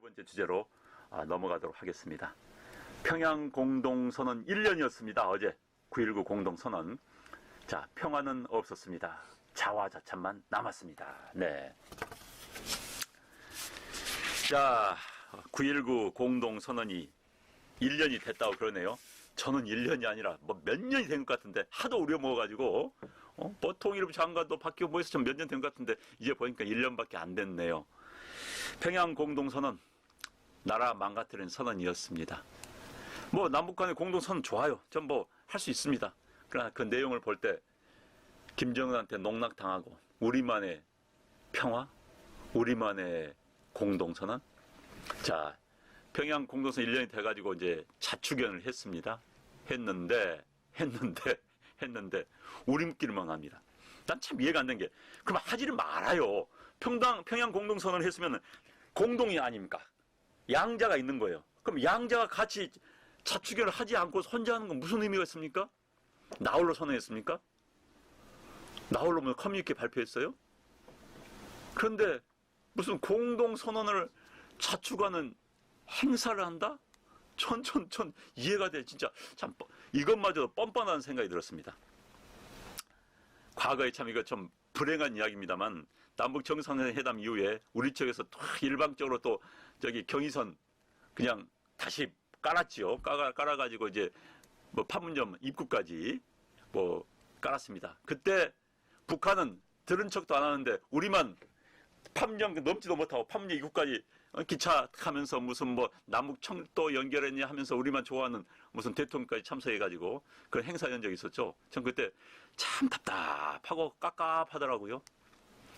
번째 주제로 넘어가도록 하겠습니다. 평양 공동선언 1년이었습니다. 어제 9.19 공동선언. 자, 평화는 없었습니다. 자화자찬만 남았습니다. 네. 자, 9.19 공동선언이 1년이 됐다고 그러네요. 저는 1년이 아니라 몇 년이 된 것 같은데 하도 우려먹어가지고 통일부 장관도 바뀌고 뭐 해서 몇 년 된 것 같은데 이제 보니까 1년밖에 안 됐네요. 평양 공동선언, 나라 망가뜨린 선언이었습니다. 남북 간의 공동선언 좋아요. 전 할 수 있습니다. 그러나 그 내용을 볼 때 김정은한테 농락당하고 우리만의 평화, 우리만의 공동선언. 자, 평양 공동선언 1년이 돼가지고 이제 자축연을 했습니다. 했는데 우리끼리만 합니다. 난 참 이해가 안 되는 게, 그럼 하지를 말아요. 평양 공동선언을 했으면 공동이 아닙니까? 양자가 있는 거예요. 그럼 양자가 같이 자축연을 하지 않고 혼자 하는 건 무슨 의미가 있습니까? 나홀로 선언했습니까? 나홀로 커뮤니케 발표했어요? 그런데 무슨 공동선언을 자축하는 행사를 한다? 전 이해가 돼. 진짜 참 이것마저도 뻔뻔한 생각이 들었습니다. 과거에 참 이거 좀 불행한 이야기입니다만, 남북 정상회담 이후에 우리 쪽에서 또 일방적으로 또 저기 경의선 그냥 다시 깔았지요. 깔아가지고 이제 판문점 입구까지 깔았습니다. 그때 북한은 들은 척도 안 하는데 우리만 판문점 넘지도 못하고 판문점 입구까지 기차 타면서 무슨 남북 청도 연결했냐 하면서 우리만 좋아하는 무슨 대통령까지 참석해가지고 그런 행사 연 적이 있었죠. 전 그때 참 답답하고 깝깝하더라고요.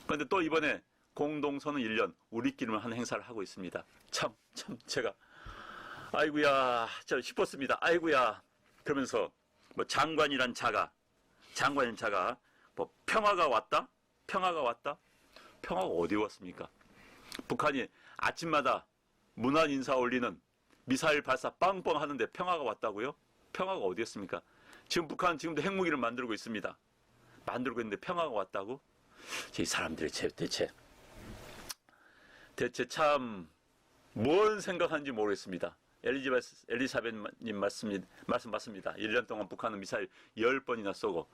그런데 또 이번에 공동선언 1년 우리끼리만 하는 행사를 하고 있습니다. 참 제가 아이고야 싶었습니다. 아이고야. 그러면서 장관이란 자가 평화가 왔다? 평화가 어디 왔습니까? 북한이 아침마다 문안 인사 올리는 미사일 발사 빵빵 하는데 평화가 왔다고요? 평화가 어디였습니까? 지금 북한은 지금도 핵무기를 만들고 있습니다. 만들고 있는데 평화가 왔다고? 이 사람들이 대체 참 뭔 생각하는지 모르겠습니다. 엘리사벳님 말씀 맞습니다. 1년 동안 북한은 미사일 10번이나 쏘고,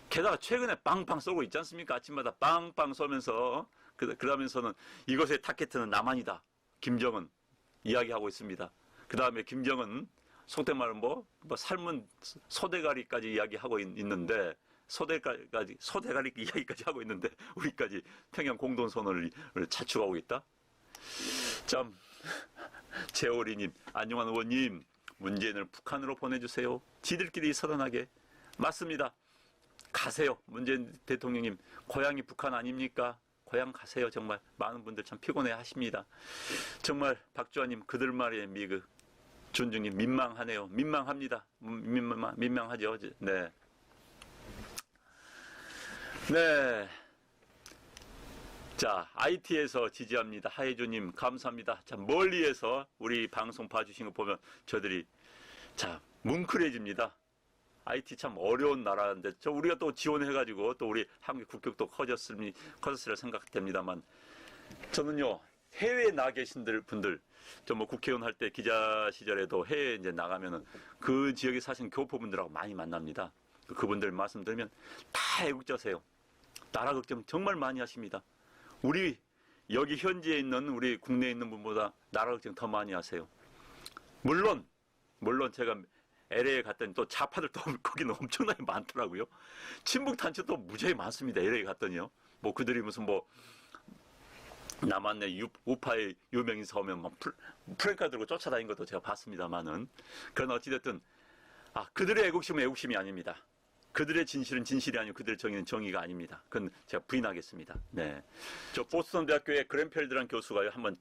게다가 최근에 빵빵 쏘고 있지 않습니까? 아침마다 빵빵 쏘면서, 그러면서는 이것의 타겟은 남한이다. 김정은 이야기하고 있습니다. 그 다음에 김정은 속된 말은 삶은 소대가리까지 이야기하고 있는데, 소대가리 이야기까지 하고 있는데, 우리까지 평양 공동선언을 자축하고 있다? 참, 재호리님, 안용환 의원님, 문재인을 북한으로 보내주세요. 지들끼리 서른하게. 맞습니다. 가세요. 문재인 대통령님, 고향이 북한 아닙니까? 고향 가세요. 정말 많은 분들 참 피곤해 하십니다. 정말 박주환님, 그들 말에 미그. 준중님, 민망하네요. 민망합니다. 민망하죠. 네. 자, IT에서 지지합니다. 하혜주님, 감사합니다. 참, 멀리에서 우리 방송 봐주신 거 보면 저들이, 자, 뭉클해집니다. IT 참 어려운 나라인데, 우리가 또 지원해가지고, 또 우리 한국 국격도 커졌을 생각됩니다만, 저는요, 해외에 나가 계신 분들, 국회의원 할 때 기자 시절에도 해외에 이제 나가면은 그 지역에 사신 교포분들하고 많이 만납니다. 그분들 말씀 들으면 다 애국자세요. 나라 걱정 정말 많이 하십니다. 우리 여기 현지에 있는 우리 국내에 있는 분보다 나라 걱정 더 많이 하세요. 물론 제가 LA에 갔더니 또 좌파들도 거기는 엄청나게 많더라고요. 친북 단체도 무지하게 많습니다. LA 갔더니요. 그들이 무슨 남한의 우파의 유명 인사 오면 프랭카 들고 쫓아다닌 것도 제가 봤습니다만은, 그러나 어찌됐든 그들의 애국심은 애국심이 아닙니다. 그들의 진실은 진실이 아니고 그들의 정의는 정의가 아닙니다. 그건 제가 부인하겠습니다. 네. 저 보스턴 대학교의 그랜펠드라는 교수가 한번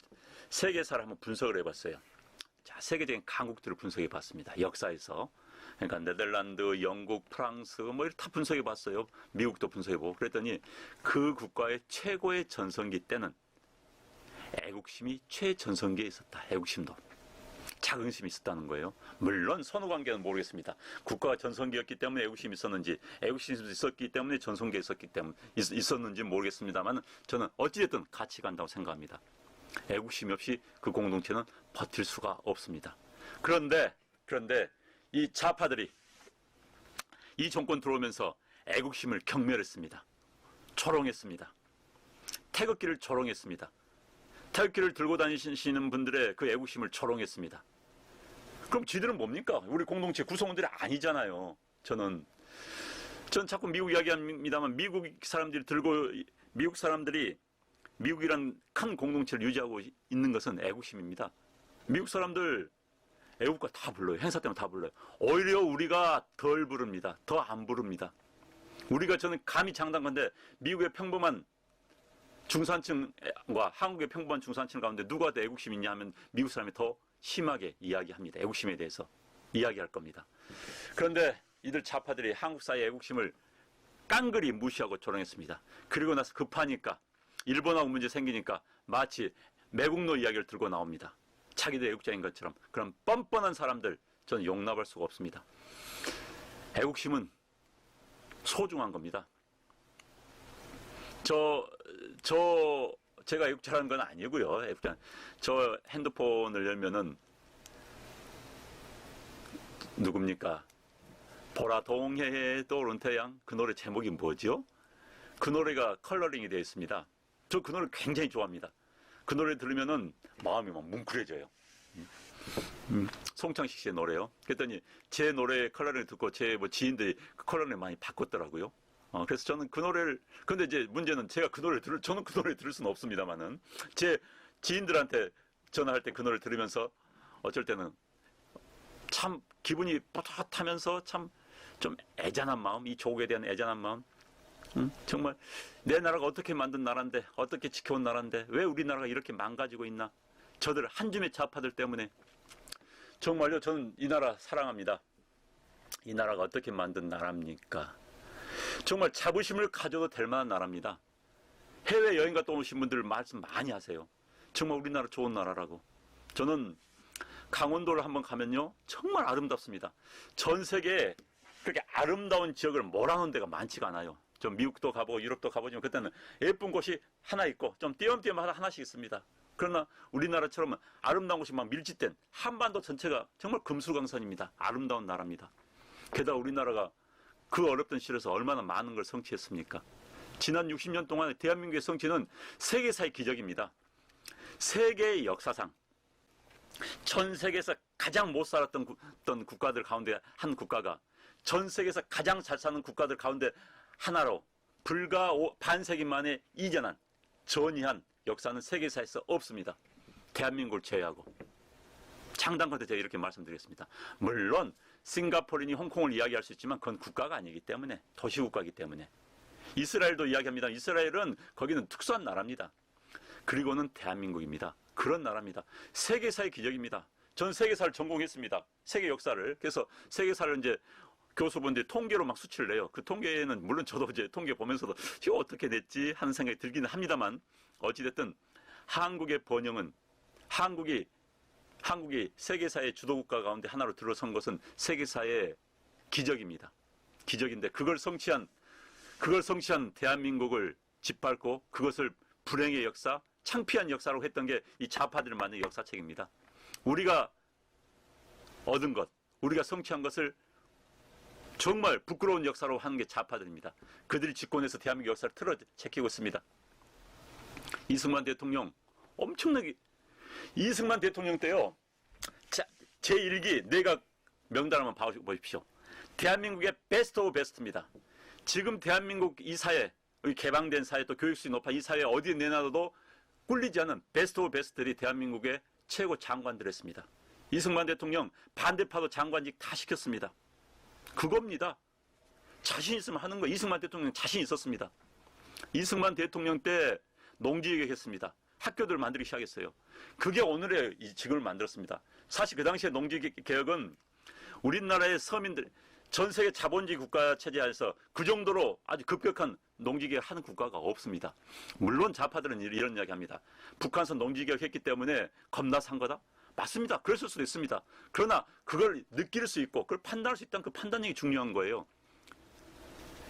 세계사를 한번 분석을 해봤어요. 자, 세계적인 강국들을 분석해 봤습니다. 역사에서. 그러니까 네덜란드, 영국, 프랑스 다 분석해 봤어요. 미국도 분석해 보고. 그랬더니 그 국가의 최고의 전성기 때는 애국심이 최전성기에 있었다. 애국심도. 자긍심이 있었다는 거예요. 물론 선후관계는 모르겠습니다. 국가가 전성기였기 때문에 애국심이 있었는지, 애국심이 있었기 때문에 전성기에 있었는지 모르겠습니다만, 저는 어찌됐든 같이 간다고 생각합니다. 애국심이 없이 그 공동체는 버틸 수가 없습니다. 그런데 이 좌파들이 이 정권 들어오면서 애국심을 경멸했습니다. 조롱했습니다. 태극기를 조롱했습니다. 태극기를 들고 다니시는 분들의 그 애국심을 조롱했습니다. 그럼 지들은 뭡니까? 우리 공동체 구성원들이 아니잖아요. 전 자꾸 미국 이야기합니다만 미국 사람들이 미국이란 큰 공동체를 유지하고 있는 것은 애국심입니다. 미국 사람들 애국가 다 불러요. 행사 때문에 다 불러요. 오히려 우리가 덜 부릅니다. 더 안 부릅니다. 우리가 저는 감히 장담컨대 미국의 평범한 중산층과 한국의 평범한 중산층 가운데 누가 더 애국심이 있냐 하면 미국 사람이 더 심하게 이야기합니다. 애국심에 대해서 이야기할 겁니다. 그런데 이들 좌파들이 한국 사회의 애국심을 깡그리 무시하고 조롱했습니다. 그리고 나서 급하니까 일본하고 문제 생기니까 마치 매국노 이야기를 들고 나옵니다. 자기들 애국자인 것처럼. 그런 뻔뻔한 사람들 저는 용납할 수가 없습니다. 애국심은 소중한 겁니다. 제가 애국자라는 건 아니고요. 애국자. 저 핸드폰을 열면은 누굽니까? 보라 동해에 떠오른 태양. 그 노래 제목이 뭐죠? 그 노래가 컬러링이 되어 있습니다. 저 그 노래 굉장히 좋아합니다. 그 노래 들으면은 마음이 막 뭉클해져요. 송창식 씨의 노래요. 그랬더니 제 노래 컬러링을 듣고 제 지인들이 그 컬러링을 많이 바꿨더라고요. 그래서 저는 그 노래를, 근데 이제 문제는 제가 저는 그 노래 들을 수는 없습니다만은 제 지인들한테 전화할 때 그 노래를 들으면서 어쩔 때는 참 기분이 뿌듯하면서 참 좀 애잔한 마음, 이 조국에 대한 애잔한 마음. 정말 내 나라가 어떻게 만든 나라인데, 어떻게 지켜온 나라인데 왜 우리나라가 이렇게 망가지고 있나. 저들 한 줌의 좌파들 때문에 정말요. 저는 이 나라 사랑합니다. 이 나라가 어떻게 만든 나라입니까? 정말 자부심을 가져도 될 만한 나라입니다. 해외여행 갔다 오신 분들 말씀 많이 하세요. 정말 우리나라 좋은 나라라고. 저는 강원도를 한번 가면요 정말 아름답습니다. 전 세계에 그렇게 아름다운 지역을 몰아놓은 데가 많지가 않아요. 좀 미국도 가보고 유럽도 가보지만 그때는 예쁜 곳이 하나 있고 좀 띄엄띄엄 하나씩 있습니다. 그러나 우리나라처럼 아름다운 곳이 막 밀집된 한반도 전체가 정말 금수강산입니다. 아름다운 나라입니다. 게다가 우리나라가 그 어렵던 시절에서 얼마나 많은 걸 성취했습니까? 지난 60년 동안 대한민국의 성취는 세계사의 기적입니다. 세계의 역사상 전 세계에서 가장 못 살았던 국가들 가운데 한 국가가 전 세계에서 가장 잘 사는 국가들 가운데 하나로 불과 반세기 만에 이전한 전이한 역사는 세계사에서 없습니다. 대한민국을 제외하고. 장담컨대 제가 이렇게 말씀드리겠습니다. 물론 싱가포르니 홍콩을 이야기할 수 있지만 그건 국가가 아니기 때문에, 도시국가이기 때문에. 이스라엘도 이야기합니다. 이스라엘은 거기는 특수한 나라입니다. 그리고는 대한민국입니다. 그런 나라입니다. 세계사의 기적입니다. 전 세계사를 전공했습니다. 세계 역사를. 그래서 세계사를 이제 교수분들이 통계로 막 수치를 내요. 그 통계는 물론 저도 이제 통계 보면서도 이거 어떻게 됐지 하는 생각이 들기는 합니다만 어찌됐든 한국의 번영은 한국이 세계사의 주도국가 가운데 하나로 들어선 것은 세계사의 기적입니다. 기적인데 그걸 성취한 대한민국을 짓밟고 그것을 불행의 역사, 창피한 역사로 했던 게 이 좌파들을 만든 역사책입니다. 우리가 얻은 것, 우리가 성취한 것을 정말 부끄러운 역사로 하는 게 좌파들입니다. 그들이 집권해서 대한민국 역사를 틀어 제끼고 있습니다. 이승만 대통령 엄청나게 이승만 대통령 때요. 제1기 내각 명단 한번 봐보십시오. 대한민국의 베스트 오브 베스트입니다. 지금 대한민국 이 사회, 개방된 사회 또 교육수준이 높아 이 사회에 어디에 내놔도 꿀리지 않은 베스트 오브 베스트들이 대한민국의 최고 장관들이었습니다. 이승만 대통령 반대파도 장관직 다 시켰습니다. 그겁니다. 자신 있으면 하는 거. 이승만 대통령 자신 있었습니다. 이승만 대통령 때 농지개혁 했습니다. 학교들 만들기 시작했어요. 그게 오늘의 이 지금을 만들었습니다. 사실 그 당시에 농지개혁은 우리나라의 서민들, 전 세계 자본주의 국가 체제에서 그 정도로 아주 급격한 농지개혁 하는 국가가 없습니다. 물론 좌파들은 이런 이야기 합니다. 북한에서 농지개혁 했기 때문에 겁나 산 거다? 맞습니다. 그랬을 수도 있습니다. 그러나 그걸 느낄 수 있고 그걸 판단할 수 있다는 그 판단력이 중요한 거예요.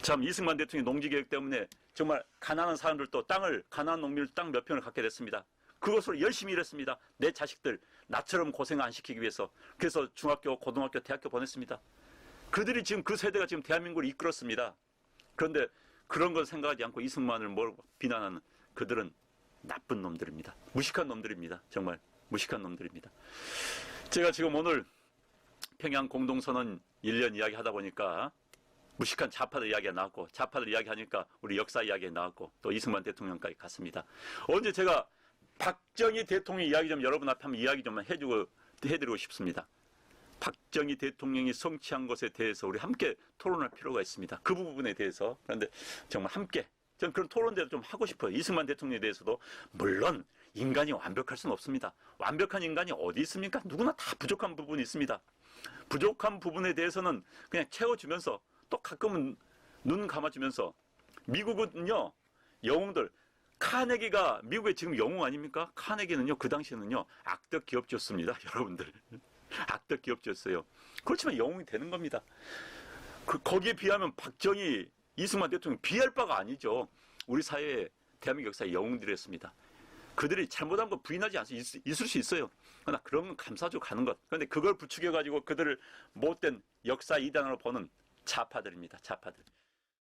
참 이승만 대통령이 농지개혁 때문에 정말 가난한 사람들도 가난한 농민들 땅 몇 평을 갖게 됐습니다. 그것으로 열심히 일했습니다. 내 자식들 나처럼 고생 안 시키기 위해서. 그래서 중학교, 고등학교, 대학교 보냈습니다. 그들이 지금 그 세대가 지금 대한민국을 이끌었습니다. 그런데 그런 걸 생각하지 않고 이승만을 비난하는 그들은 나쁜 놈들입니다. 무식한 놈들입니다. 정말 무식한 놈들입니다. 제가 지금 오늘 평양 공동선언 1년 이야기 하다 보니까 무식한 좌파들 이야기가 나왔고, 좌파들 이야기하니까 우리 역사 이야기가 나왔고, 또 이승만 대통령까지 갔습니다. 언제 제가 박정희 대통령 이야기 좀 여러분 앞에 한번 이야기 좀 해드리고 싶습니다. 박정희 대통령이 성취한 것에 대해서 우리 함께 토론할 필요가 있습니다. 그 부분에 대해서. 그런데 정말 함께 저는 그런 토론대로 좀 하고 싶어요. 이승만 대통령에 대해서도. 물론 인간이 완벽할 수는 없습니다. 완벽한 인간이 어디 있습니까? 누구나 다 부족한 부분이 있습니다. 부족한 부분에 대해서는 그냥 채워주면서, 또 가끔은 눈 감아주면서. 미국은요, 영웅들, 카네기가 미국의 지금 영웅 아닙니까? 카네기는요, 그 당시에는요, 악덕 기업주였습니다. 여러분들. 악덕 기업주였어요. 그렇지만 영웅이 되는 겁니다. 거기에 비하면 박정희, 이승만 대통령 비할 바가 아니죠. 우리 사회에, 대한민국 역사의 영웅들이었습니다. 그들이 잘못한 거 부인하지 않습니다. 있을 수 있어요. 그러나 그런 건 감싸주고 가는 것. 그런데 그걸 부추겨가지고 그들을 못된 역사 이단으로 보는 좌파들입니다. 좌파들.